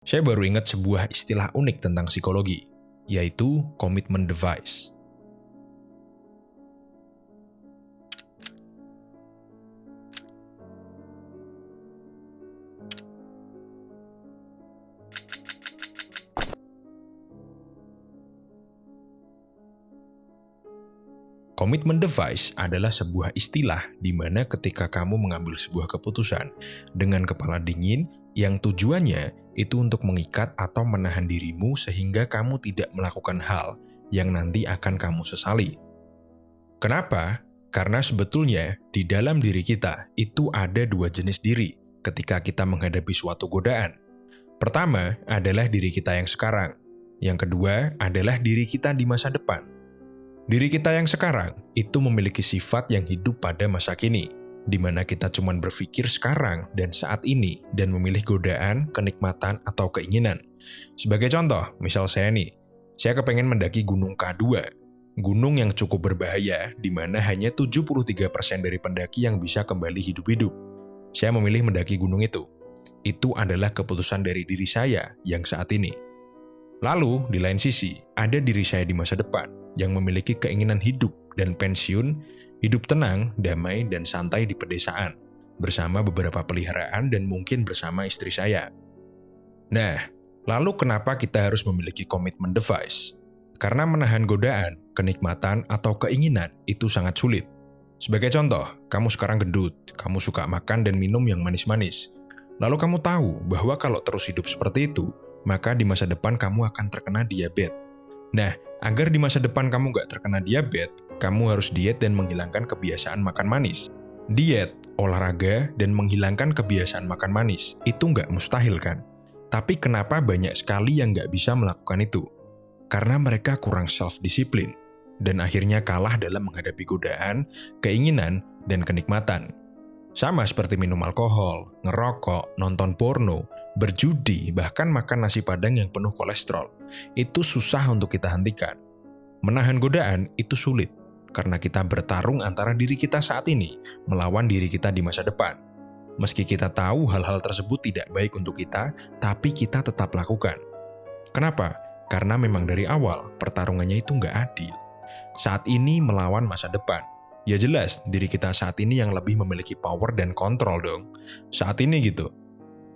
Saya baru ingat sebuah istilah unik tentang psikologi, yaitu commitment device. Commitment device adalah sebuah istilah di mana ketika kamu mengambil sebuah keputusan dengan kepala dingin yang tujuannya itu untuk mengikat atau menahan dirimu sehingga kamu tidak melakukan hal yang nanti akan kamu sesali. Kenapa? Karena sebetulnya di dalam diri kita itu ada dua jenis diri ketika kita menghadapi suatu godaan. Pertama adalah diri kita yang sekarang. Yang kedua adalah diri kita di masa depan. Diri kita yang sekarang itu memiliki sifat yang hidup pada masa kini, di mana kita cuma berpikir sekarang dan saat ini dan memilih godaan, kenikmatan, atau keinginan. Sebagai contoh, misal saya kepengen mendaki Gunung K2, gunung yang cukup berbahaya, di mana hanya 73% dari pendaki yang bisa kembali hidup-hidup. Saya memilih mendaki gunung itu. Itu adalah keputusan dari diri saya yang saat ini. Lalu, di lain sisi, ada diri saya di masa depan yang memiliki keinginan hidup dan pensiun, hidup tenang, damai, dan santai di pedesaan, bersama beberapa peliharaan dan mungkin bersama istri saya. Nah, lalu kenapa kita harus memiliki commitment device? Karena menahan godaan, kenikmatan, atau keinginan itu sangat sulit. Sebagai contoh, kamu sekarang gendut, kamu suka makan dan minum yang manis-manis. Lalu kamu tahu bahwa kalau terus hidup seperti itu, maka di masa depan kamu akan terkena diabetes. Nah, agar di masa depan kamu nggak terkena diabetes, kamu harus diet dan menghilangkan kebiasaan makan manis. Diet, olahraga, dan menghilangkan kebiasaan makan manis, itu nggak mustahil kan? Tapi kenapa banyak sekali yang nggak bisa melakukan itu? Karena mereka kurang self-disiplin, dan akhirnya kalah dalam menghadapi godaan, keinginan, dan kenikmatan. Sama seperti minum alkohol, ngerokok, nonton porno, berjudi, bahkan makan nasi padang yang penuh kolesterol. Itu susah untuk kita hentikan. Menahan godaan itu sulit, karena kita bertarung antara diri kita saat ini melawan diri kita di masa depan. Meski kita tahu hal-hal tersebut tidak baik untuk kita, tapi kita tetap lakukan. Kenapa? Karena memang dari awal pertarungannya itu nggak adil. Saat ini melawan masa depan. Ya jelas, diri kita saat ini yang lebih memiliki power dan kontrol dong. Saat ini gitu.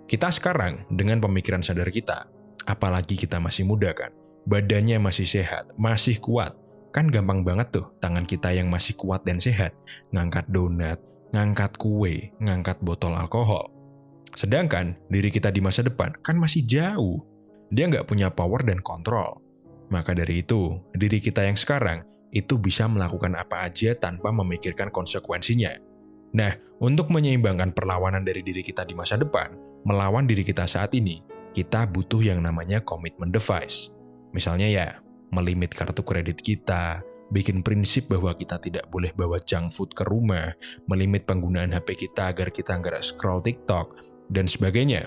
Kita sekarang dengan pemikiran sadar kita, apalagi kita masih muda kan, badannya masih sehat, masih kuat. Kan gampang banget tuh tangan kita yang masih kuat dan sehat, ngangkat donat, ngangkat kue, ngangkat botol alkohol. Sedangkan diri kita di masa depan kan masih jauh. Dia nggak punya power dan kontrol. Maka dari itu, diri kita yang sekarang itu bisa melakukan apa aja tanpa memikirkan konsekuensinya. Nah, untuk menyeimbangkan perlawanan dari diri kita di masa depan, melawan diri kita saat ini, kita butuh yang namanya commitment device. Misalnya ya, melimit kartu kredit kita, bikin prinsip bahwa kita tidak boleh bawa junk food ke rumah, melimit penggunaan HP kita agar kita nggak scroll TikTok, dan sebagainya.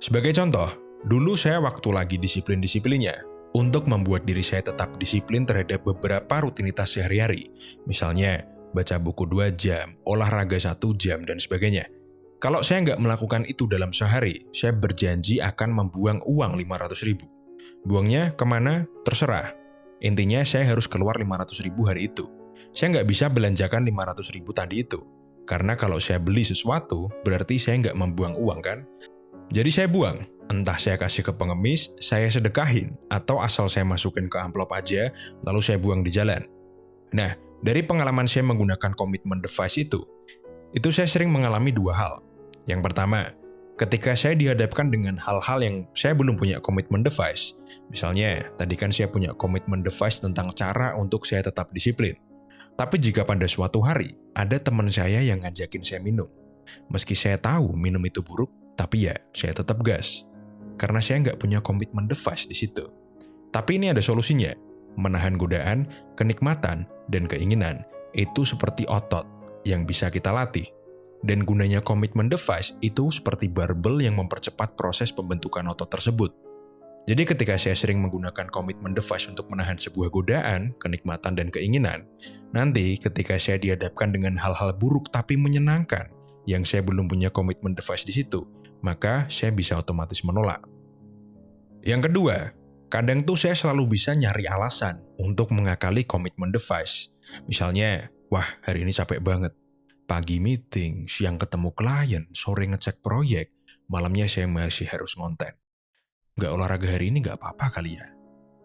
Sebagai contoh, dulu saya waktu lagi disiplin-disiplinnya, untuk membuat diri saya tetap disiplin terhadap beberapa rutinitas sehari-hari. Misalnya, baca buku 2 jam, olahraga 1 jam, dan sebagainya. Kalau saya nggak melakukan itu dalam sehari, saya berjanji akan membuang uang 500.000. Buangnya kemana? Terserah. Intinya saya harus keluar 500.000 hari itu. Saya nggak bisa belanjakan 500.000 tadi itu. Karena kalau saya beli sesuatu, berarti saya nggak membuang uang kan? Jadi saya buang. Entah saya kasih ke pengemis, saya sedekahin, atau asal saya masukin ke amplop aja, lalu saya buang di jalan. Nah, dari pengalaman saya menggunakan commitment device itu saya sering mengalami dua hal. Yang pertama, ketika saya dihadapkan dengan hal-hal yang saya belum punya commitment device, misalnya, tadi kan saya punya commitment device tentang cara untuk saya tetap disiplin. Tapi jika pada suatu hari, ada teman saya yang ngajakin saya minum. Meski saya tahu minum itu buruk, tapi ya, saya tetap gas. Karena saya nggak punya commitment device di situ. Tapi ini ada solusinya. Menahan godaan, kenikmatan, dan keinginan itu seperti otot yang bisa kita latih. Dan gunanya commitment device itu seperti barbel yang mempercepat proses pembentukan otot tersebut. Jadi ketika saya sering menggunakan commitment device untuk menahan sebuah godaan, kenikmatan, dan keinginan, nanti ketika saya dihadapkan dengan hal-hal buruk tapi menyenangkan, yang saya belum punya commitment device di situ, maka saya bisa otomatis menolak. Yang kedua, kadang tuh saya selalu bisa nyari alasan untuk mengakali komitmen device. Misalnya, wah hari ini capek banget. Pagi meeting, siang ketemu klien, sore ngecek proyek, malamnya saya masih harus ngonten. Nggak olahraga hari ini nggak apa-apa kali ya.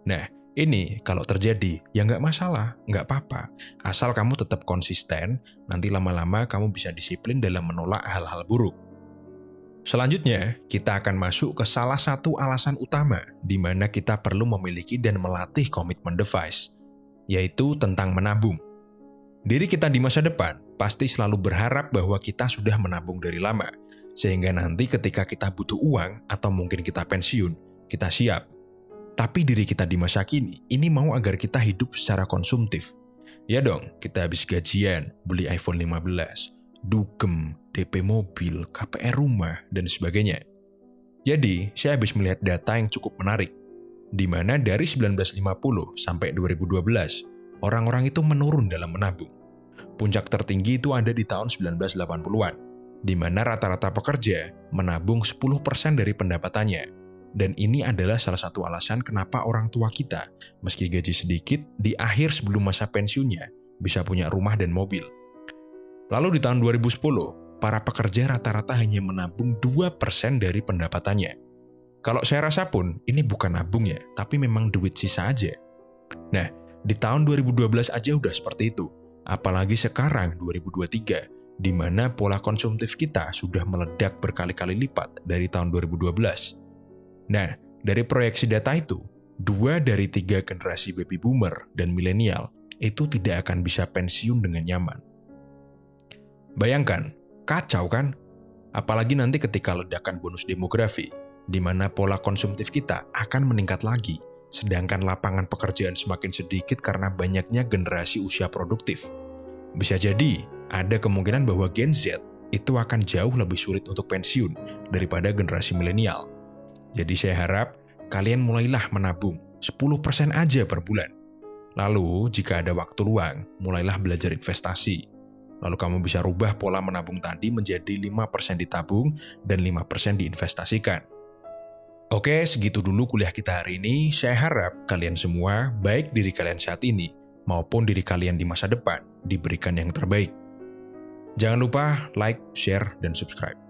Nah, ini kalau terjadi, ya nggak masalah, nggak apa-apa. Asal kamu tetap konsisten, nanti lama-lama kamu bisa disiplin dalam menolak hal-hal buruk. Selanjutnya, kita akan masuk ke salah satu alasan utama di mana kita perlu memiliki dan melatih komitmen device, yaitu tentang menabung. Diri kita di masa depan pasti selalu berharap bahwa kita sudah menabung dari lama, sehingga nanti ketika kita butuh uang atau mungkin kita pensiun, kita siap. Tapi diri kita di masa kini, ini mau agar kita hidup secara konsumtif. Ya dong, kita habis gajian, beli iPhone 15, dugem, DP mobil, KPR rumah, dan sebagainya. Jadi, saya habis melihat data yang cukup menarik, di mana dari 1950 sampai 2012, orang-orang itu menurun dalam menabung. Puncak tertinggi itu ada di tahun 1980-an, di mana rata-rata pekerja menabung 10% dari pendapatannya. Dan ini adalah salah satu alasan kenapa orang tua kita, meski gaji sedikit, di akhir sebelum masa pensiunnya, bisa punya rumah dan mobil. Lalu di tahun 2010, para pekerja rata-rata hanya menabung 2% dari pendapatannya. Kalau saya rasa pun, ini bukan nabung ya, tapi memang duit sisa aja. Nah, di tahun 2012 aja udah seperti itu. Apalagi sekarang 2023, di mana pola konsumtif kita sudah meledak berkali-kali lipat dari tahun 2012. Nah, dari proyeksi data itu, 2 dari 3 generasi baby boomer dan milenial itu tidak akan bisa pensiun dengan nyaman. Bayangkan, kacau kan? Apalagi nanti ketika ledakan bonus demografi, di mana pola konsumtif kita akan meningkat lagi, sedangkan lapangan pekerjaan semakin sedikit karena banyaknya generasi usia produktif. Bisa jadi, ada kemungkinan bahwa Gen Z itu akan jauh lebih sulit untuk pensiun daripada generasi milenial. Jadi saya harap kalian mulailah menabung 10% aja per bulan. Lalu, jika ada waktu luang, mulailah belajar investasi. Lalu kamu bisa rubah pola menabung tadi menjadi 5% ditabung dan 5% diinvestasikan. Oke, segitu dulu kuliah kita hari ini. Saya harap kalian semua, baik diri kalian saat ini maupun diri kalian di masa depan, diberikan yang terbaik. Jangan lupa like, share, dan subscribe.